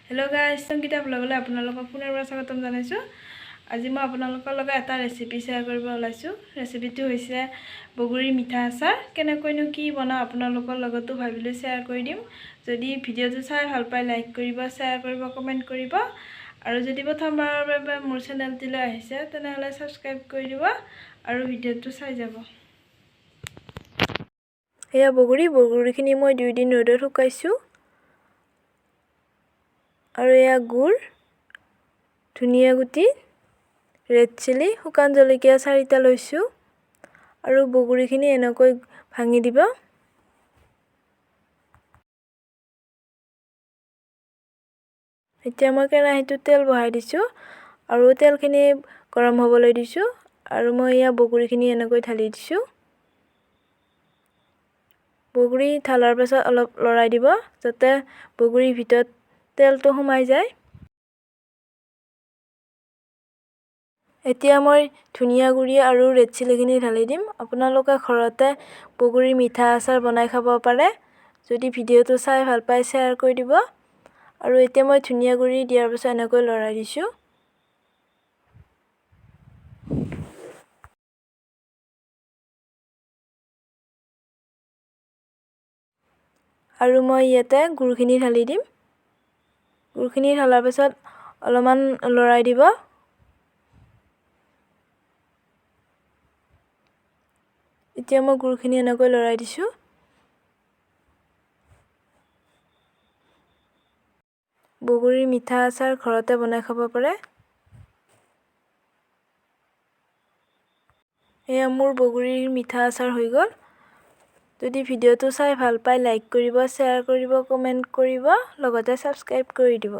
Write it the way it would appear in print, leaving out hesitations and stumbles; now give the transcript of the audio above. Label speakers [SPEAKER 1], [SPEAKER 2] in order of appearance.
[SPEAKER 1] Hello' guys, Sangeeta ব্লগলৈ আপোনালোকক পুনৰবাৰ স্বাগতম জনাইছোঁ। আজি মই আপোনালোকৰ লগত এটা ৰেচিপি শ্বেয়াৰ কৰিব ওলাইছোঁ। ৰেচিপিটো হৈছে বগৰীৰ মিঠা আচাৰ। কেনেকৈনো কি বনাওঁ আপোনালোকৰ লগতো ভাবিলোঁ শ্বেয়াৰ কৰি দিম। যদি ভিডিঅ'টো চাই ভাল পায় লাইক কৰিব, শ্বেয়াৰ কৰিব, কমেণ্ট কৰিব। আৰু যদি প্ৰথমবাৰৰ বাবে মোৰ চেনেলটিলৈ আহিছে তেনেহ'লে ছাবস্ক্ৰাইব কৰি দিব আৰু ভিডিঅ'টো চাই যাব। এয়া বগৰীখিনি মই 2 দিন ৰ'দত শুকাইছোঁ। আৰু এয়া গুড়, ধনিয়া গুটি, ৰেড চিলি, শুকান জলকীয়া 4টা লৈছোঁ আৰু বগৰীখিনি এনেকৈ ভাঙি দিব। এতিয়া মই কেৰাহীটোত তেল বহাই দিছোঁ আৰু তেলখিনি গৰম হ'বলৈ দিছোঁ আৰু মই এয়া বগৰীখিনি এনেকৈ ঢালি দিছোঁ। বগৰী ঢালাৰ পাছত অলপ লৰাই দিব যাতে বগৰীৰ ভিতৰত তেলটো সোমাই যায়। এতিয়া মই ধনিয়া গুড়ি আৰু ৰেড চিলিখিনি ঢালি দিম। আপোনালোকে ঘৰতে বগৰীৰ মিঠা আচাৰ বনাই খাব পাৰে। যদি ভিডিঅ'টো চাই ভাল পায় শ্বেয়াৰ কৰি দিব। আৰু এতিয়া মই ধনিয়া গুড়ি দিয়াৰ পাছত এনেকৈ লৰাই দিছোঁ। আৰু মই ইয়াতে গুড়খিনি ঢালি দিম। গুড়খিনি ঢলাৰ পাছত অলপমান লৰাই দিব। এতিয়া মই গুড়খিনি এনেকৈ লৰাই দিছোঁ। বগৰীৰ মিঠা আচাৰ ঘৰতে বনাই খাব পাৰে। এয়া মোৰ বগৰীৰ মিঠা আচাৰ হৈ গ'ল। যদি ভিডিঅ'টো চাই ভাল পায় লাইক কৰিব, শ্বেয়াৰ কৰিব, কমেণ্ট কৰিব, লগতে ছাবস্ক্ৰাইব কৰি দিব।